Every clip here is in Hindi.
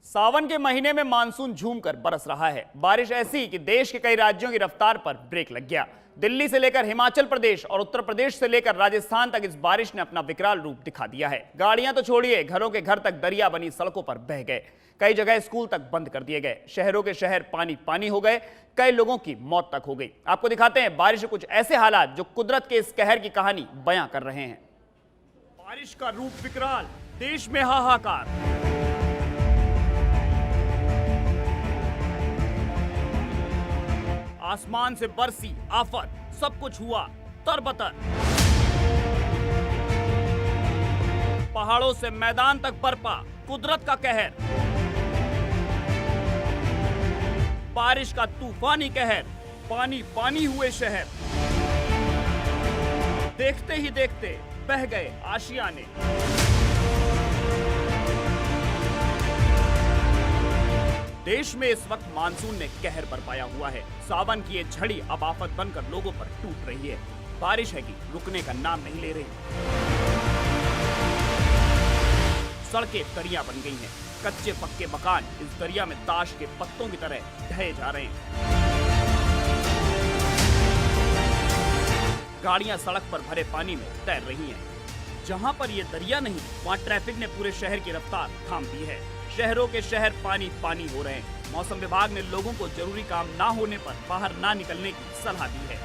सावन के महीने में मानसून झूमकर बरस रहा है। बारिश ऐसी कि देश के कई राज्यों की रफ्तार पर ब्रेक लग गया। दिल्ली से लेकर हिमाचल प्रदेश और उत्तर प्रदेश से लेकर राजस्थान तक इस बारिश ने अपना विकराल रूप दिखा दिया है। गाड़ियां तो छोड़िए, घरों के घर तक दरिया बनी सड़कों पर बह गए। कई जगह स्कूल तक बंद कर दिए गए। शहरों के शहर पानी पानी हो गए। कई लोगों की मौत तक हो गई। आपको दिखाते हैं बारिश के कुछ ऐसे हालात जो कुदरत के इस कहर की कहानी बयां कर रहे हैं। बारिश का रूप विकराल, देश में हाहाकार। आसमान से बरसी आफत, सब कुछ हुआ तरबतर। पहाड़ों से मैदान तक बरपा कुदरत का कहर। बारिश का तूफानी कहर, पानी पानी हुए शहर। देखते ही देखते बह गए आशियाने। देश में इस वक्त मानसून ने कहर बरपाया हुआ है। सावन की ये झड़ी अब आफत बनकर लोगों पर टूट रही है। बारिश है कि रुकने का नाम नहीं ले रही। सड़कें दरिया बन गई हैं। कच्चे पक्के मकान इस दरिया में ताश के पत्तों की तरह ढहे जा रहे हैं। गाड़ियां सड़क पर भरे पानी में तैर रही हैं। जहां पर ये दरिया नहीं, वहां ट्रैफिक ने पूरे शहर की रफ्तार थाम दी है। शहरों के शहर पानी पानी हो रहे हैं। मौसम विभाग ने लोगों को जरूरी काम ना होने पर बाहर ना निकलने की सलाह दी है,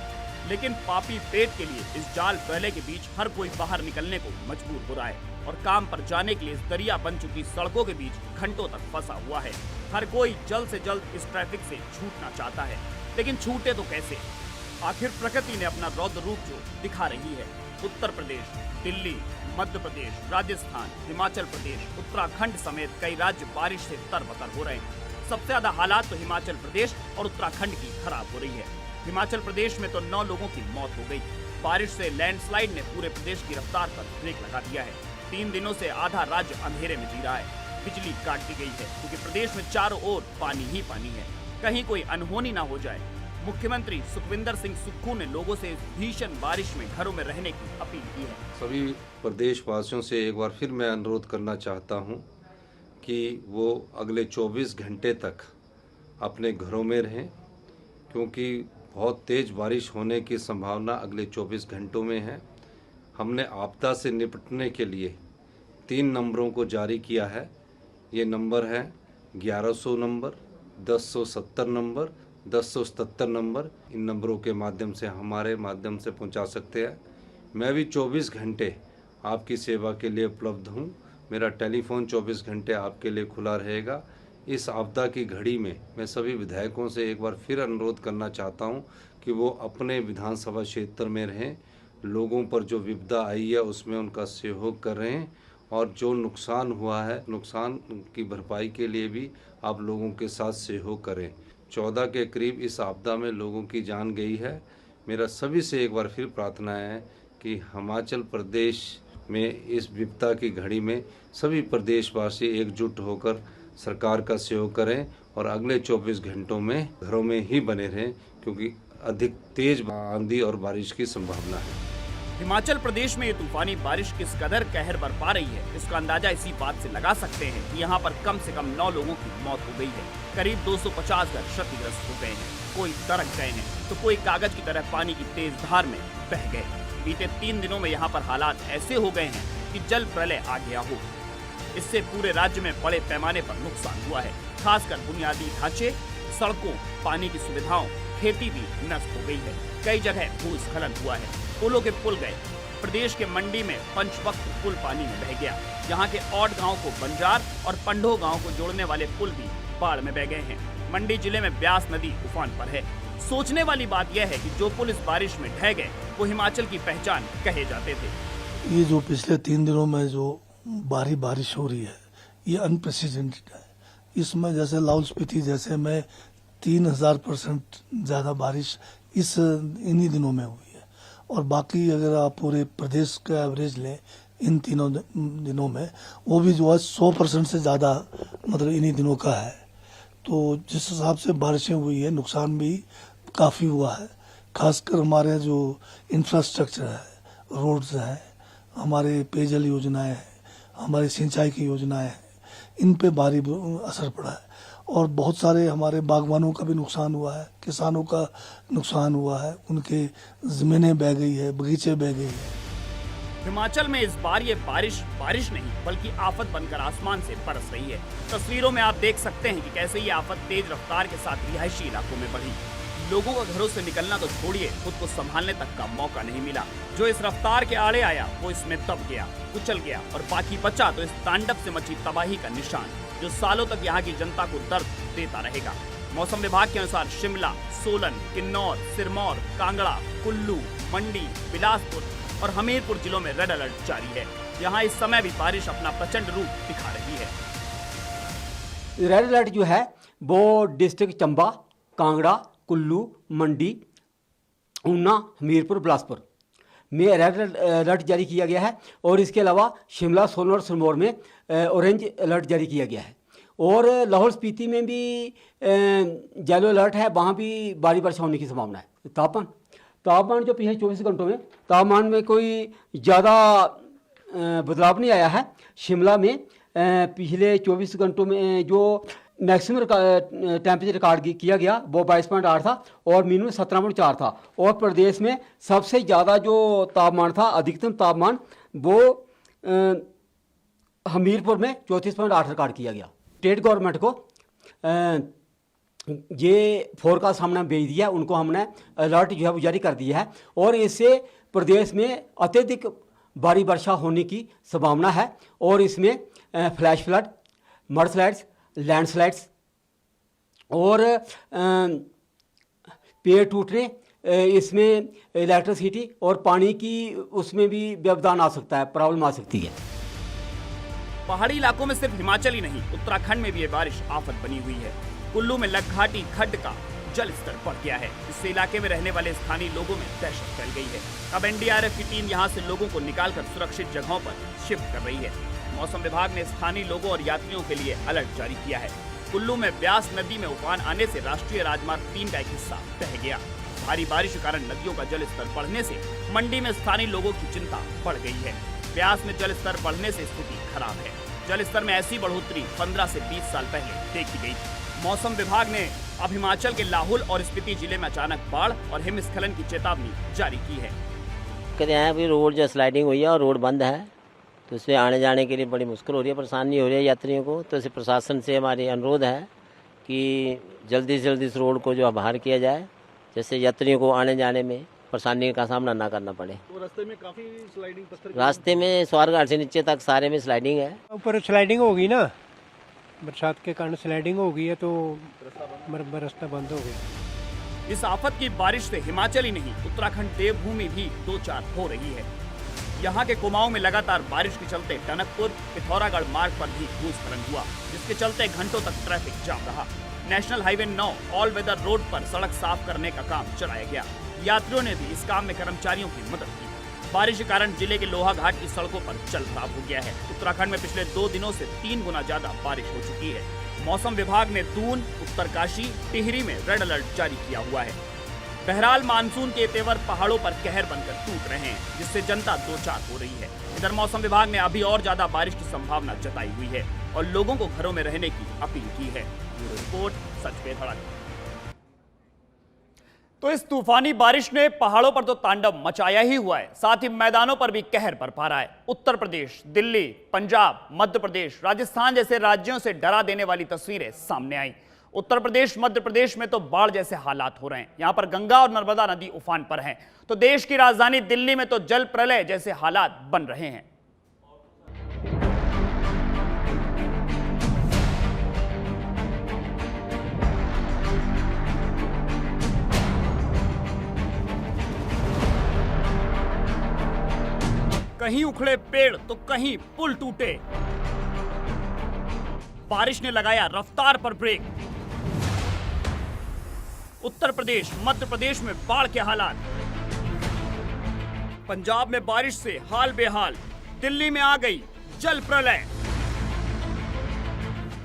लेकिन पापी पेट के लिए इस जाल फैले के बीच हर कोई बाहर निकलने को मजबूर हो रहा है और काम पर जाने के लिए इस दरिया बन चुकी सड़कों के बीच घंटों तक फंसा हुआ है। हर कोई जल्द से जल्द इस ट्रैफिक से छूटना चाहता है, लेकिन छूटे तो कैसे? आखिर प्रकृति ने अपना रौद्र रूप जो दिखा रही है। उत्तर प्रदेश, दिल्ली, मध्य प्रदेश, राजस्थान, हिमाचल प्रदेश, उत्तराखंड समेत कई राज्य बारिश से तरबतर हो रहे हैं। सबसे ज्यादा हालात तो हिमाचल प्रदेश और उत्तराखंड की खराब हो रही है। हिमाचल प्रदेश में तो 9 लोगों की मौत हो गई। बारिश से लैंडस्लाइड ने पूरे प्रदेश की रफ्तार पर ब्रेक लगा दिया है। 3 दिनों से आधा राज्य अंधेरे में जी रहा है। बिजली काट दी गई है क्योंकि प्रदेश में चारों ओर पानी ही पानी है। कहीं कोई अनहोनी ना हो जाए। मुख्यमंत्री सुखविंदर सिंह सुक्खू ने लोगों से इस भीषण बारिश में घरों में रहने की अपील की है। सभी प्रदेशवासियों से एक बार फिर मैं अनुरोध करना चाहता हूं कि वो अगले 24 घंटे तक अपने घरों में रहें, क्योंकि बहुत तेज़ बारिश होने की संभावना अगले 24 घंटों में है। हमने आपदा से निपटने के लिए 3 नंबरों को जारी किया है। ये नंबर है 1100 नंबर, 1070 नंबर, 1077 नंबर। इन नंबरों के माध्यम से हमारे माध्यम से पहुंचा सकते हैं। मैं भी 24 घंटे आपकी सेवा के लिए उपलब्ध हूं। मेरा टेलीफोन 24 घंटे आपके लिए खुला रहेगा। इस आपदा की घड़ी में मैं सभी विधायकों से एक बार फिर अनुरोध करना चाहता हूं कि वो अपने विधानसभा क्षेत्र में रहें। लोगों पर जो विपदा आई है उसमें उनका सहयोग कर रहे हैं और जो नुकसान हुआ है, नुकसान की भरपाई के लिए भी आप लोगों के साथ सहयोग करें। 14 के करीब इस आपदा में लोगों की जान गई है। मेरा सभी से एक बार फिर प्रार्थना है कि हिमाचल प्रदेश में इस विपदा की घड़ी में सभी प्रदेशवासी एकजुट होकर सरकार का सहयोग करें और अगले 24 घंटों में घरों में ही बने रहें, क्योंकि अधिक तेज आंधी और बारिश की संभावना है। हिमाचल प्रदेश में ये तूफानी बारिश किस कदर कहर बरपा रही है, इसका अंदाजा इसी बात से लगा सकते हैं कि यहाँ पर कम से कम 9 लोगों की मौत हो गई है। करीब 250 घर क्षतिग्रस्त हो गए हैं। कोई दरक गए हैं तो कोई कागज की तरह पानी की तेज धार में बह गए। बीते 3 दिनों में यहाँ पर हालात ऐसे हो गए हैं कि जल प्रलय आ गया हो। इससे पूरे राज्य में बड़े पैमाने पर नुकसान हुआ है। खासकर बुनियादी ढांचे, सड़कों, पानी की सुविधाओं, खेती भी नष्ट हो गई है। कई जगह भूस्खलन हुआ है। पुलों के पुल गए। प्रदेश के मंडी में पंचवक्त पुल पानी में बह गया। यहाँ के औड गांव को बंजार और पंडो गांव को जोड़ने वाले पुल भी बाढ़ में बह गए हैं। मंडी जिले में ब्यास नदी उफान पर है। सोचने वाली बात यह है कि जो पुल इस बारिश में ढह गए वो हिमाचल की पहचान कहे जाते थे। ये जो पिछले 3 दिनों में जो भारी बारिश हो रही है, ये अनप्रेसिडेंटेड है। इसमें जैसे लाहौल स्पीति जैसे में 3000% ज्यादा बारिश इन्हीं दिनों में हुई है। और बाकी अगर आप पूरे प्रदेश का एवरेज लें इन 3 दिनों में, वो भी जो है 100% से ज़्यादा मतलब इन्हीं दिनों का है। तो जिस हिसाब से बारिशें हुई है, नुकसान भी काफ़ी हुआ है। खासकर हमारे जो इंफ्रास्ट्रक्चर है, रोड्स हैं, हमारे पेयजल योजनाएं हैं, हमारी सिंचाई की योजनाएं हैं, इन पे भारी असर पड़ा है। और बहुत सारे हमारे बागवानों का भी नुकसान हुआ है, किसानों का नुकसान हुआ है, उनके ज़मीनें बह गई है, बगीचे बह गई है। हिमाचल में इस बार ये बारिश नहीं बल्कि आफत बनकर आसमान से बरस रही है। तस्वीरों में आप देख सकते हैं कि कैसे ये आफत तेज रफ्तार के साथ रिहायशी इलाकों में बढ़ी। लोगों को घरों से निकलना तो छोड़िए, खुद को संभालने तक का मौका नहीं मिला। जो इस रफ्तार के आड़े आया वो इसमें दब गया, कुचल गया, और बाकी बचा तो इस तांडव से मची तबाही का निशान, जो सालों तक यहाँ की जनता को दर्द देता रहेगा। मौसम विभाग के अनुसार शिमला, सोलन, किन्नौर, सिरमौर, कांगड़ा, कुल्लू, मंडी, बिलासपुर और हमीरपुर जिलों में रेड अलर्ट जारी है। यहाँ इस समय भी बारिश अपना प्रचंड रूप दिखा रही है। रेड अलर्ट जो है वो डिस्ट्रिक्ट चंबा, कांगड़ा, कुल्लू, मंडी, ऊना, हमीरपुर, बिलासपुर में रेड अलर्ट जारी किया गया है। और इसके अलावा शिमला, सोलन और सिरमौर में ऑरेंज अलर्ट जारी किया गया है। और लाहौल स्पीति में भी येलो अलर्ट है, वहाँ भी भारी वर्षा होने की संभावना है। तापमान जो पिछले 24 घंटों में तापमान में कोई ज़्यादा बदलाव नहीं आया है। शिमला में पिछले 24 घंटों में जो मैक्सिमम टेम्परेचर रिकॉर्ड किया गया वो 22.8 था और मिनिमम 17.4 था। और प्रदेश में सबसे ज़्यादा जो तापमान था, अधिकतम तापमान, वो हमीरपुर में 34.8 रिकॉर्ड किया गया। स्टेट गवर्नमेंट को ये फोरकास्ट हमने भेज दिया, उनको हमने अलर्ट जो है वो जारी कर दिया है। और इससे प्रदेश में अत्यधिक भारी वर्षा होने की संभावना है। और इसमें flash flood, mud slides, landslides और पेड़ टूटने, इसमें इलेक्ट्रिसिटी और पानी की उसमें भी व्यवधान आ सकता है, प्रॉब्लम आ सकती है। पहाड़ी इलाकों में सिर्फ हिमाचल ही नहीं, उत्तराखंड में भी ये बारिश आफत बनी हुई है। कुल्लू में लखघाटी खड्ड का जल स्तर बढ़ गया है, इससे इलाके में रहने वाले स्थानीय लोगों में दहशत फैल गई है। अब एनडीआरएफ की टीम यहां से लोगों को निकालकर सुरक्षित जगहों पर शिफ्ट कर रही है। मौसम विभाग ने स्थानीय लोगों और यात्रियों के लिए अलर्ट जारी किया है। कुल्लू में ब्यास नदी में उफान आने से राष्ट्रीय राजमार्ग 3 का एक हिस्सा बह गया। भारी बारिश के कारण नदियों का जल स्तर बढ़ने से मंडी में स्थानीय लोगों की चिंता बढ़ गई है। ब्यास में जल स्तर बढ़ने से स्थिति खराब है। जल स्तर में ऐसी बढ़ोतरी 15 से 20 साल पहले देखी गई थी। मौसम विभाग ने अब हिमाचल के लाहौल और स्पीति जिले में अचानक बाढ़ और हिमस्खलन की चेतावनी जारी की है। कहते हैं अभी रोड जो स्लाइडिंग हुई है और रोड बंद है, तो इसमें आने जाने के लिए बड़ी मुश्किल हो रही है, परेशानी हो रही है यात्रियों को। तो इसे प्रशासन से हमारी अनुरोध है कि जल्दी से जल्दी इस रोड को जो बाहर किया जाए, जैसे यात्रियों को आने जाने में परेशानी का सामना ना करना पड़े। तो रास्ते में काफी स्लाइडिंग पत्थर, रास्ते में स्वारघाट से नीचे तक सारे में स्लाइडिंग है। ऊपर स्लाइडिंग होगी ना, बरसात के कारण स्लाइडिंग हो गई है, तो रास्ता बंद हो गया। इस आफत की बारिश से हिमाचल ही नहीं, उत्तराखंड देवभूमि भी दो चार हो रही है। यहाँ के कुमाऊं में लगातार बारिश के चलते टनकपुर पिथौरागढ़ मार्ग पर भी भूस्खलन हुआ, जिसके चलते घंटों तक ट्रैफिक जाम रहा। National highway 9 all weather road पर सड़क साफ करने का काम चलाया गया। यात्रियों ने भी इस काम में कर्मचारियों की मदद की। बारिश के कारण जिले के लोहा घाट की सड़कों पर जल भराव हो गया है। उत्तराखंड में पिछले 2 दिनों से 3 गुना ज्यादा बारिश हो चुकी है। मौसम विभाग ने दून, उत्तरकाशी, टिहरी में रेड अलर्ट जारी किया हुआ है। बहरहाल मानसून के तेवर पहाड़ों पर कहर बनकर टूट रहे हैं, जिससे जनता दो चार हो रही है। इधर मौसम विभाग ने अभी और ज्यादा बारिश की संभावना जताई हुई है और लोगों को घरों में रहने की अपील की है। ब्यूरो रिपोर्ट, सच पे धड़क। तो इस तूफानी बारिश ने पहाड़ों पर तो तांडव मचाया ही हुआ है, साथ ही मैदानों पर भी कहर बरपा रहा है। उत्तर प्रदेश, दिल्ली, पंजाब, मध्य प्रदेश, राजस्थान जैसे राज्यों से डरा देने वाली तस्वीरें सामने आई। उत्तर प्रदेश, मध्य प्रदेश में तो बाढ़ जैसे हालात हो रहे हैं। यहां पर गंगा और नर्मदा नदी उफान पर हैं, तो देश की राजधानी दिल्ली में तो जल प्रलय जैसे हालात बन रहे हैं। कहीं उखड़े पेड़ तो कहीं पुल टूटे। बारिश ने लगाया रफ्तार पर ब्रेक। उत्तर प्रदेश, मध्य प्रदेश में बाढ़ के हालात। पंजाब में बारिश से हाल बेहाल। दिल्ली में आ गई जल प्रलय।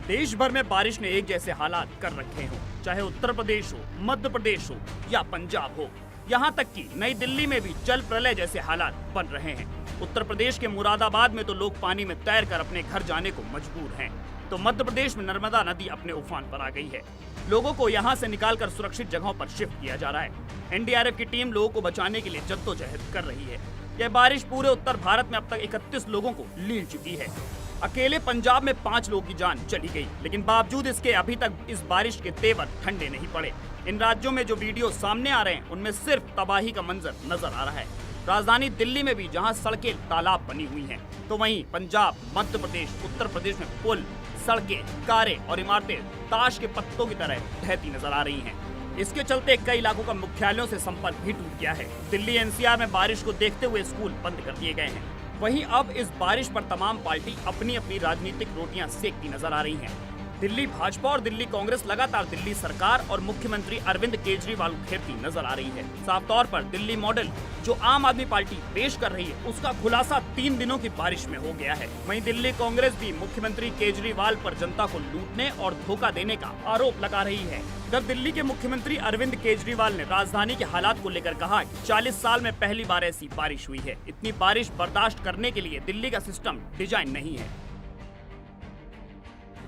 देश भर में बारिश ने एक जैसे हालात कर रखे हो, चाहे उत्तर प्रदेश हो, मध्य प्रदेश हो या पंजाब हो। यहां तक कि नई दिल्ली में भी जल प्रलय जैसे हालात बन रहे हैं। उत्तर प्रदेश के मुरादाबाद में तो लोग पानी में तैरकर अपने घर जाने को मजबूर हैं। तो मध्य प्रदेश में नर्मदा नदी अपने उफान पर आ गई है। लोगों को यहां से निकालकर सुरक्षित जगहों पर शिफ्ट किया जा रहा है। एनडीआरएफ की टीम लोगों को बचाने के लिए जद्दोजहद कर रही है। यह बारिश पूरे उत्तर भारत में अब तक 31 लोगों को लील चुकी है। अकेले पंजाब में 5 लोगों की जान चली गई, लेकिन बावजूद इसके अभी तक इस बारिश के तेवर ठंडे नहीं पड़े। इन राज्यों में जो वीडियो सामने आ रहे हैं उनमें सिर्फ तबाही का मंजर नजर आ रहा है। राजधानी दिल्ली में भी जहां सड़कें तालाब बनी हुई हैं, तो वहीं पंजाब, मध्य प्रदेश, उत्तर प्रदेश में पुल, सड़कें, कारें और इमारतें ताश के पत्तों की तरह ढहती नजर आ रही हैं। इसके चलते कई इलाकों का मुख्यालयों से संपर्क भी टूट गया है। दिल्ली एनसीआर में बारिश को देखते हुए स्कूल बंद कर दिए गए हैं। वहीं अब इस बारिश पर तमाम पार्टी अपनी अपनी राजनीतिक रोटियां सेकती नजर आ रही हैं। दिल्ली भाजपा और दिल्ली कांग्रेस लगातार दिल्ली सरकार और मुख्यमंत्री अरविंद केजरीवाल को घेरती नजर आ रही है। साफ तौर पर दिल्ली मॉडल जो आम आदमी पार्टी पेश कर रही है उसका खुलासा 3 दिनों की बारिश में हो गया है। वहीं दिल्ली कांग्रेस भी मुख्यमंत्री केजरीवाल पर जनता को लूटने और धोखा देने का आरोप लगा रही है। जब दिल्ली के मुख्यमंत्री अरविंद केजरीवाल ने राजधानी के हालात को लेकर कहा कि 40 साल में पहली बार ऐसी बारिश हुई है। इतनी बारिश बर्दाश्त करने के लिए दिल्ली का सिस्टम डिजाइन नहीं है।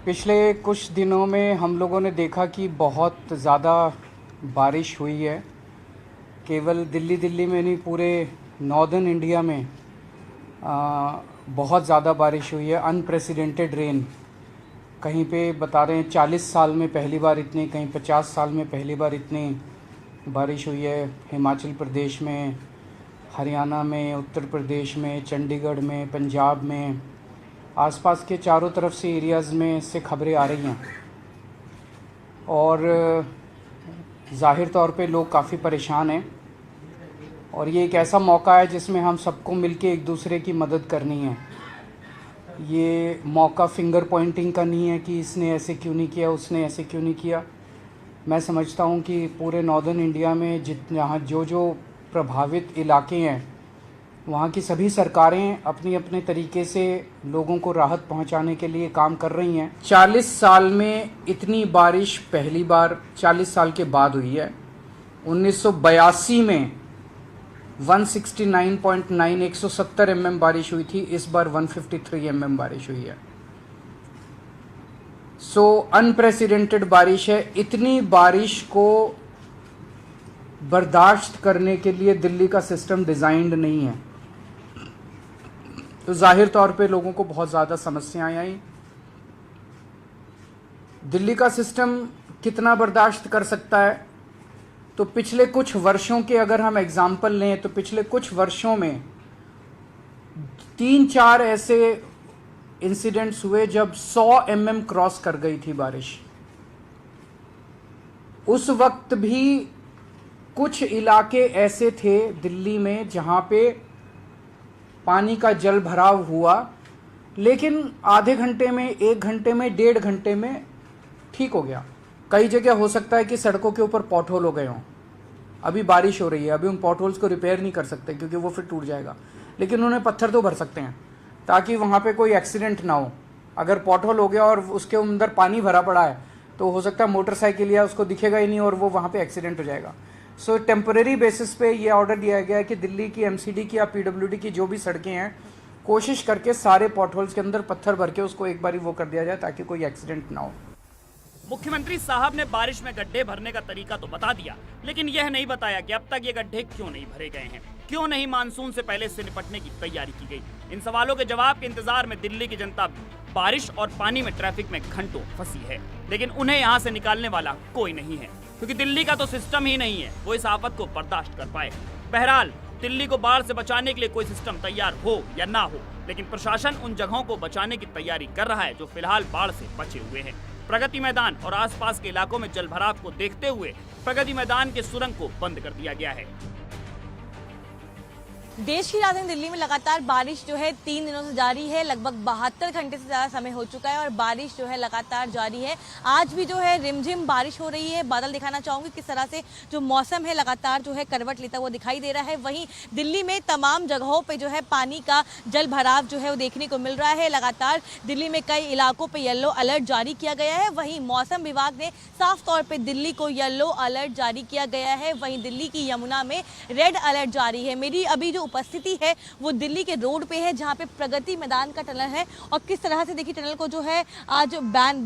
पिछले कुछ दिनों में हम लोगों ने देखा कि बहुत ज़्यादा बारिश हुई है। केवल दिल्ली में नहीं, पूरे नॉर्दर्न इंडिया में बहुत ज़्यादा बारिश हुई है। अनप्रेसिडेंटेड रेन, कहीं पे बता रहे हैं 40 साल में पहली बार इतनी, कहीं 50 साल में पहली बार इतनी बारिश हुई है। हिमाचल प्रदेश में, हरियाणा में, उत्तर प्रदेश में, चंडीगढ़ में, पंजाब में, आसपास के चारों तरफ से एरियाज़ में से खबरें आ रही हैं और ज़ाहिर तौर पे लोग काफ़ी परेशान हैं। और ये एक ऐसा मौका है जिसमें हम सबको मिलके एक दूसरे की मदद करनी है। ये मौका फिंगर पॉइंटिंग का नहीं है कि इसने ऐसे क्यों नहीं किया, उसने ऐसे क्यों नहीं किया। मैं समझता हूँ कि पूरे नॉर्दर्न इंडिया में जहाँ जो प्रभावित इलाके हैं वहाँ की सभी सरकारें अपनी अपने तरीके से लोगों को राहत पहुँचाने के लिए काम कर रही हैं। 40 साल में इतनी बारिश पहली बार 40 साल के बाद हुई है। 1982 में 169.9 170 mm बारिश हुई थी, इस बार 153 mm बारिश हुई है। सो अनप्रेसिडेंटेड बारिश है। इतनी बारिश को बर्दाश्त करने के लिए दिल्ली का सिस्टम डिज़ाइंड नहीं है, तो जाहिर तौर पे लोगों को बहुत ज़्यादा समस्याएं आई। दिल्ली का सिस्टम कितना बर्दाश्त कर सकता है, तो पिछले कुछ वर्षों के अगर हम एग्जाम्पल लें तो पिछले कुछ वर्षों में 3-4 ऐसे इंसिडेंट्स हुए जब 100 mm क्रॉस कर गई थी बारिश। उस वक्त भी कुछ इलाके ऐसे थे दिल्ली में जहां पे पानी का जल भराव हुआ, लेकिन आधे घंटे में, 1 घंटे में, 1.5 घंटे में ठीक हो गया। कई जगह हो सकता है कि सड़कों के ऊपर पॉट होल हो गए हों। अभी बारिश हो रही है, अभी उन पॉट होल्स को रिपेयर नहीं कर सकते क्योंकि वो फिर टूट जाएगा, लेकिन उन्हें पत्थर तो भर सकते हैं ताकि वहाँ पे कोई एक्सीडेंट ना हो। अगर पॉट होल हो गया और उसके अंदर पानी भरा पड़ा है तो हो सकता है मोटरसाइकिल या उसको दिखेगा ही नहीं और वो वहाँ पे एक्सीडेंट हो जाएगा। सो टेम्परेरी बेसिस पे ये ऑर्डर दिया गया है कि दिल्ली की एमसीडी की या पीडब्ल्यूडी की जो भी सड़कें हैं, कोशिश करके सारे पॉट होल्स के अंदर पत्थर भर के उसको एक बारी वो कर दिया जाए ताकि कोई एक्सीडेंट ना हो। मुख्यमंत्री साहब ने बारिश में गड्ढे भरने का तरीका तो बता दिया, लेकिन यह नहीं बताया कि अब तक ये गड्ढे क्यों नहीं भरे गए हैं, क्यों नहीं मानसून से पहले से निपटने की तैयारी की गई। इन सवालों के जवाब के इंतजार में दिल्ली की जनता बारिश और पानी में ट्रैफिक में घंटों फंसी है, लेकिन उन्हें यहाँ से निकालने वाला कोई नहीं है, क्योंकि दिल्ली का तो सिस्टम ही नहीं है वो इस आफत को बर्दाश्त कर पाए। बहरहाल दिल्ली को बाढ़ से बचाने के लिए कोई सिस्टम तैयार हो या ना हो, लेकिन प्रशासन उन जगहों को बचाने की तैयारी कर रहा है जो फिलहाल बाढ़ से बचे हुए हैं। प्रगति मैदान और आसपास के इलाकों में जलभराव को देखते हुए प्रगति मैदान के सुरंग को बंद कर दिया गया है। देश की राजधानी दिल्ली में लगातार बारिश जो है 3 दिनों से जारी है। लगभग 72 घंटे से ज्यादा समय हो चुका है और बारिश जो है लगातार जारी है। आज भी जो है रिमझिम बारिश हो रही है। बादल दिखाना चाहूंगी किस तरह से जो मौसम है लगातार जो है करवट लेता हुआ दिखाई दे रहा है। वहीं दिल्ली में तमाम जगहों पे जो है पानी का जल भराव जो है वो देखने को मिल रहा है। लगातार दिल्ली में कई इलाकों पे येलो अलर्ट जारी किया गया है। वहीं मौसम विभाग ने साफ तौर पे दिल्ली को येलो अलर्ट जारी किया गया है। वहीं दिल्ली की यमुना में रेड अलर्ट जारी है। मेरी अभी जो उपस्थिति है वो दिल्ली के रोड पे है, जहाँ पे प्रगति मैदान का टनल है और किस तरह से देखिए टनल को जो है आज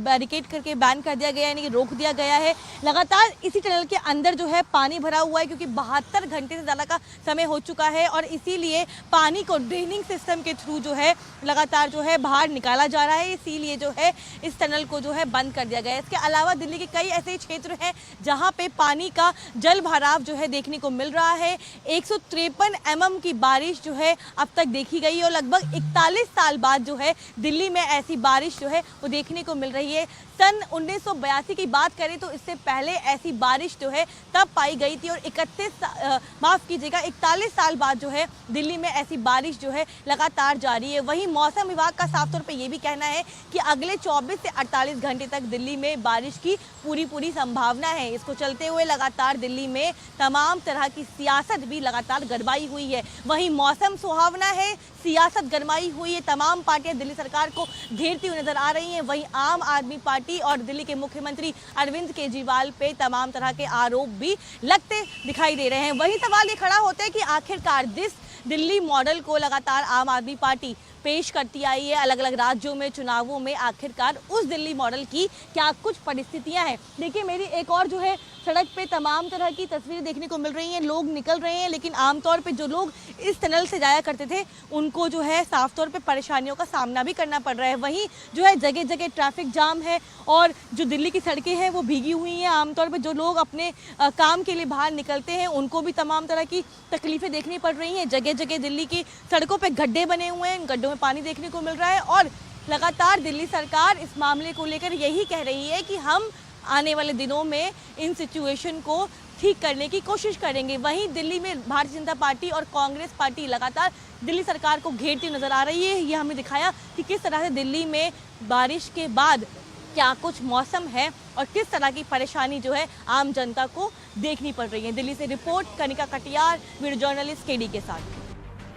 बैरिकेड करके बैन कर दिया गया है, यानी कि रोक दिया गया है। लगातार इसी टनल के अंदर जो है पानी भरा हुआ है, क्योंकि 72 घंटे से ज़्यादा का समय हो चुका है और इसीलिए पानी को ड्रेनिंग सिस्टम के थ्रू जो है लगातार जो है बाहर निकाला जा रहा है, इसीलिए जो है इस टनल को जो है बंद कर दिया गया है। इसके अलावा दिल्ली के कई ऐसे क्षेत्र हैं जहां पे पानी का जल भराव जो है देखने को मिल रहा है। 153 mm की बारिश जो है अब तक देखी गई और लगभग 41 साल बाद जो है दिल्ली में ऐसी बारिश जो है वो देखने को मिल रही है। सन 1982 की बात करें तो इससे पहले ऐसी बारिश जो है तब पाई गई थी और 41 साल बाद जो है दिल्ली में ऐसी बारिश जो है लगातार जारी है। वहीं मौसम विभाग का साफ तौर पे ये भी कहना है कि अगले 24 से 48 घंटे तक दिल्ली में बारिश की पूरी संभावना है। इसको चलते हुए लगातार दिल्ली में तमाम तरह की सियासत भी लगातार गरमाई हुई है। वहीं मौसम सुहावना है, सियासत गरमाई हुई है, तमाम पार्टियां दिल्ली सरकार को घेरती हुई नजर आ रही हैं। वहीं आम आदमी पार्टी और दिल्ली के मुख्यमंत्री अरविंद केजरीवाल पे तमाम तरह के आरोप भी लगते दिखाई दे रहे हैं। वहीं सवाल ये खड़ा होता है कि आखिरकार जिस दिल्ली मॉडल को लगातार आम आदमी पार्टी पेश करती आई है अलग अलग राज्यों में चुनावों में, आखिरकार उस दिल्ली मॉडल की क्या कुछ परिस्थितियां हैं। देखिए मेरी एक और जो है सड़क पे तमाम तरह की तस्वीरें देखने को मिल रही हैं, लोग निकल रहे हैं, लेकिन आमतौर पे जो लोग इस टनल से जाया करते थे उनको जो है साफ तौर पे परेशानियों का सामना भी करना पड़ रहा है। वहीं जो है जगह जगह ट्रैफिक जाम है और जो दिल्ली की सड़कें हैं वो भीगी हुई हैं। आमतौर पर जो लोग अपने काम के लिए बाहर निकलते हैं उनको भी तमाम तरह की तकलीफें देखनी पड़ रही हैं। जगह जगह दिल्ली की सड़कों पर गड्ढे बने हुए हैं, गड्ढों में पानी देखने को मिल रहा है और लगातार दिल्ली सरकार इस मामले को लेकर यही कह रही है कि हम आने वाले दिनों में इन सिचुएशन को ठीक करने की कोशिश करेंगे। वहीं दिल्ली में भारतीय जनता पार्टी और कांग्रेस पार्टी लगातार दिल्ली सरकार को घेरती नजर आ रही है। ये हमने दिखाया कि किस तरह से दिल्ली में बारिश के बाद क्या कुछ मौसम है और किस तरह की परेशानी जो है आम जनता को देखनी पड़ रही है। दिल्ली से report Kanika Katiyar, video journalist KD के साथ।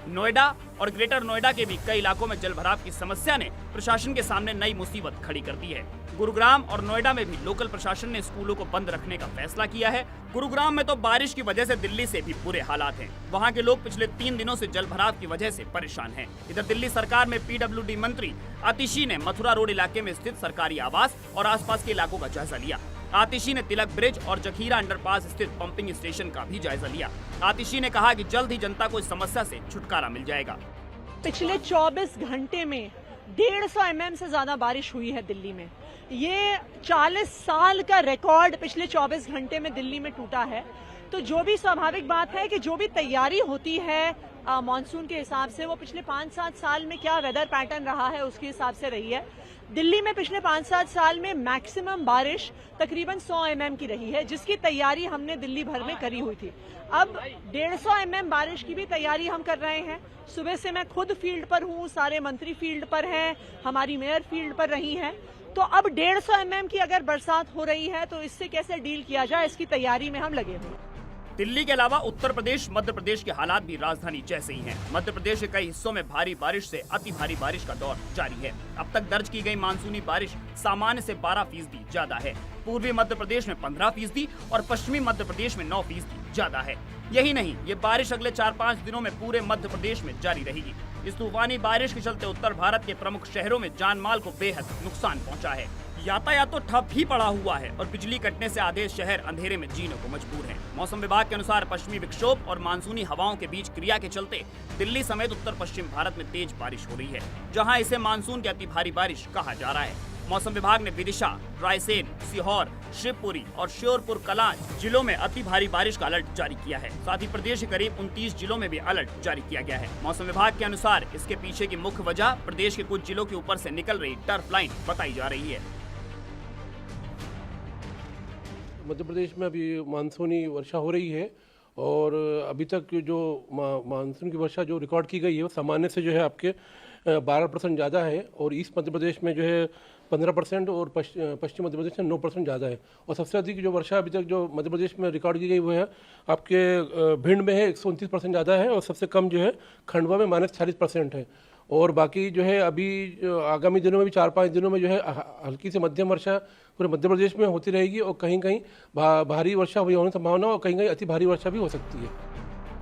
नोएडा और ग्रेटर नोएडा के भी कई इलाकों में जलभराव की समस्या ने प्रशासन के सामने नई मुसीबत खड़ी कर दी है। गुरुग्राम और नोएडा में भी लोकल प्रशासन ने स्कूलों को बंद रखने का फैसला किया है। गुरुग्राम में तो बारिश की वजह से दिल्ली से भी बुरे हालात हैं। वहां के लोग पिछले 3 दिनों से जलभराव की वजह से परेशान हैं। इधर दिल्ली सरकार में PWD मंत्री आतिशी ने मथुरा रोड इलाके में स्थित सरकारी आवास और आसपास के इलाकों का जायजा लिया। आतिशी ने तिलक ब्रिज और जखीरा अंडरपास स्थित पंपिंग स्टेशन का भी जायजा लिया। आतिशी ने कहा कि जल्द ही जनता को इस समस्या से छुटकारा मिल जाएगा। पिछले 24 घंटे में 150 mm से ज्यादा बारिश हुई है दिल्ली में। ये 40 साल का रिकॉर्ड पिछले 24 घंटे में दिल्ली में टूटा है। तो जो भी स्वाभाविक बात है कि जो भी तैयारी होती है मॉनसून के हिसाब से, वो पिछले 5-7 साल में क्या वेदर पैटर्न रहा है उसके हिसाब से रही है। दिल्ली में पिछले 5-7 साल में मैक्सिमम बारिश तकरीबन 100 mm की रही है, जिसकी तैयारी हमने दिल्ली भर में करी हुई थी। अब 150 mm बारिश की भी तैयारी हम कर रहे हैं। सुबह से मैं खुद फील्ड पर हूँ, सारे मंत्री फील्ड पर हैं, हमारी मेयर फील्ड पर रही हैं। तो अब 150 mm की अगर बरसात हो रही है तो इससे कैसे डील किया जाए, इसकी तैयारी में हम लगे हुए हैं। दिल्ली के अलावा उत्तर प्रदेश, मध्य प्रदेश के हालात भी राजधानी जैसे ही हैं। मध्य प्रदेश के कई हिस्सों में भारी बारिश से अति भारी बारिश का दौर जारी है। अब तक दर्ज की गई मानसूनी बारिश सामान्य से 12% ज्यादा है। पूर्वी मध्य प्रदेश में 15% और पश्चिमी मध्य प्रदेश में 9% ज्यादा है। यही नहीं, ये बारिश अगले 4-5 दिनों में पूरे मध्य प्रदेश में जारी रहेगी। इस तूफानी बारिश के चलते उत्तर भारत के प्रमुख शहरों में जान माल को बेहद नुकसान पहुँचा है। यातायात तो ठप भी पड़ा हुआ है और बिजली कटने से आधे शहर अंधेरे में जीने को मजबूर हैं। मौसम विभाग के अनुसार पश्चिमी विक्षोभ और मानसूनी हवाओं के बीच क्रिया के चलते दिल्ली समेत उत्तर पश्चिम भारत में तेज बारिश हो रही है, जहां इसे मानसून की अति भारी बारिश कहा जा रहा है। मौसम विभाग ने विदिशा, रायसेन, सीहोर, शिवपुरी और श्योरपुर कलां जिलों में अति भारी बारिश का अलर्ट जारी किया है। साथ ही प्रदेश के करीब 29 जिलों में भी अलर्ट जारी किया गया है। मौसम विभाग के अनुसार इसके पीछे की मुख्य वजह प्रदेश के कुछ जिलों के ऊपर से निकल रही टर्फ लाइन बताई जा रही है। मध्य प्रदेश में अभी मानसूनी वर्षा हो रही है और अभी तक जो मानसून की वर्षा जो रिकॉर्ड की गई है वो सामान्य से जो है आपके 12% ज़्यादा है और ईस्ट मध्य प्रदेश में जो है 15% और पश्चिम मध्य प्रदेश में 9% ज़्यादा है। और सबसे अधिक जो वर्षा अभी तक जो मध्य प्रदेश में रिकॉर्ड की गई वो है आपके भिंड में है 129% ज़्यादा है और सबसे कम जो है खंडवा में -40% है। और बाकी जो है अभी आगामी दिनों में भी 4-5 दिनों में जो है हल्की से मध्यम वर्षा पूरे मध्य प्रदेश में होती रहेगी और कहीं कहीं भारी वर्षा होने की संभावना और कहीं कहीं अति भारी वर्षा भी हो सकती है।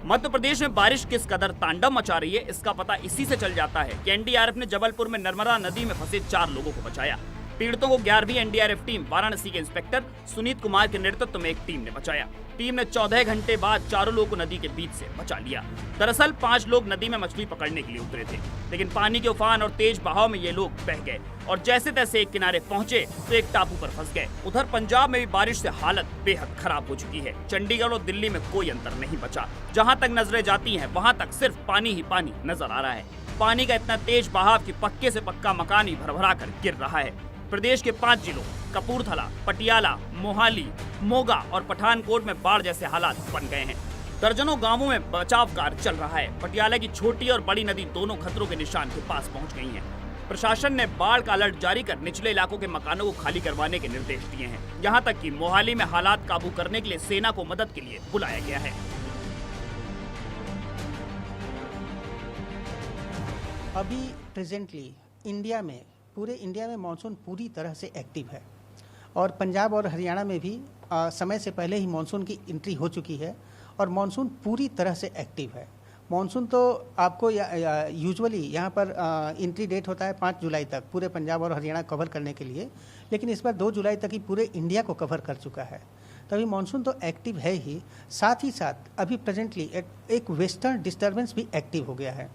मध्य प्रदेश में बारिश किस कदर तांडव मचा रही है इसका पता इसी से चल जाता है कि एनडीआरएफ ने जबलपुर में नर्मदा नदी में फंसे 4 लोगों को बचाया। पीड़ितों को 11वीं एनडीआरएफ टीम वाराणसी के इंस्पेक्टर सुनीत कुमार के नेतृत्व में एक टीम ने बचाया। टीम ने 14 घंटे बाद 4 लोगों को नदी के बीच से बचा लिया। दरअसल 5 लोग नदी में मछली पकड़ने के लिए उतरे थे, लेकिन पानी के उफान और तेज बहाव में ये लोग बह गए और जैसे तैसे एक किनारे पहुंचे तो एक टापू पर फंस गए। उधर पंजाब में भी बारिश से हालत बेहद खराब हो चुकी है। चंडीगढ़ और दिल्ली में कोई अंतर नहीं बचा। जहां तक नजरें जाती हैं वहां तक सिर्फ पानी ही पानी नजर आ रहा है। पानी का इतना तेज बहाव कि पक्के से पक्का मकान ही भरभरा कर गिर रहा है। प्रदेश के 5 जिलों कपूरथला, पटियाला, मोहाली, मोगा और पठानकोट में बाढ़ जैसे हालात बन गए हैं। दर्जनों गांवों में बचाव कार्य चल रहा है। पटियाला की छोटी और बड़ी नदी दोनों खतरों के निशान के पास पहुंच गई हैं। प्रशासन ने बाढ़ का अलर्ट जारी कर निचले इलाकों के मकानों को खाली करवाने के निर्देश दिए हैं। यहां तक कि मोहाली में हालात काबू करने के लिए सेना को मदद के लिए बुलाया गया है। अभी प्रेजेंटली पूरे इंडिया में मानसून पूरी तरह से एक्टिव है और पंजाब और हरियाणा में भी समय से पहले ही मानसून की एंट्री हो चुकी है और मानसून पूरी तरह से एक्टिव है। मानसून तो आपको यूजुअली यहाँ पर एंट्री डेट होता है 5 जुलाई तक पूरे पंजाब और हरियाणा कवर करने के लिए, लेकिन इस बार 2 जुलाई तक ही पूरे इंडिया को कवर कर चुका है। तो अभी मानसून तो एक्टिव है ही साथ अभी प्रेजेंटली एक वेस्टर्न डिस्टर्बेंस भी एक्टिव हो गया है,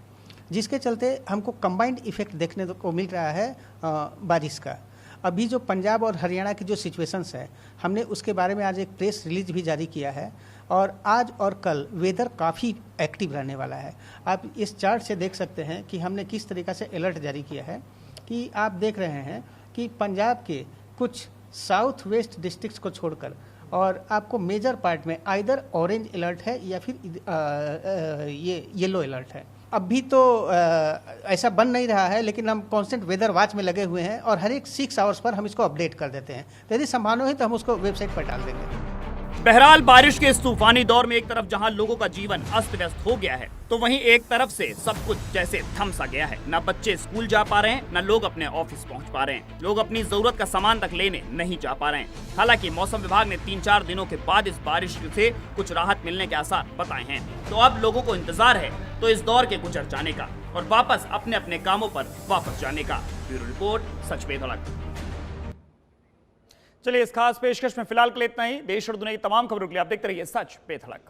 जिसके चलते हमको कंबाइंड इफेक्ट देखने को मिल रहा है बारिश का। अभी जो पंजाब और हरियाणा की जो सिचुएशंस है, हमने उसके बारे में आज एक प्रेस रिलीज भी जारी किया है और आज और कल वेदर काफ़ी एक्टिव रहने वाला है। आप इस चार्ट से देख सकते हैं कि हमने किस तरीक़ा से अलर्ट जारी किया है कि आप देख रहे हैं कि पंजाब के कुछ साउथ वेस्ट डिस्ट्रिक्ट्स को छोड़कर और आपको मेजर पार्ट में आइदर ऑरेंज अलर्ट है या फिर ये येलो अलर्ट है। अभी तो ऐसा बन नहीं रहा है, लेकिन हम कांस्टेंट वेदर वॉच में लगे हुए हैं और हर एक 6 आवर्स पर हम इसको अपडेट कर देते हैं। तो यदि संभावना है तो हम उसको वेबसाइट पर डाल देंगे। बहरहाल बारिश के इस तूफानी दौर में एक तरफ जहां लोगों का जीवन अस्त व्यस्त हो गया है, तो वहीं एक तरफ से सब कुछ जैसे थम सा गया है। न बच्चे स्कूल जा पा रहे हैं, न लोग अपने ऑफिस पहुंच पा रहे हैं। लोग अपनी जरूरत का सामान तक लेने नहीं जा पा रहे हैं। हालांकि मौसम विभाग ने 3-4 दिनों के बाद इस बारिश से कुछ राहत मिलने के आसार बताए हैं। तो अब लोगों को इंतजार है तो इस दौर के गुजर जाने का और वापस अपने अपने कामों पर वापस जाने का। ब्यूरो रिपोर्ट, सच पे धड़क। चलिए, इस खास पेशकश में फिलहाल के लिए इतना ही। देश और दुनिया की तमाम खबरों के लिए आप देखते रहिए सच पे धड़क।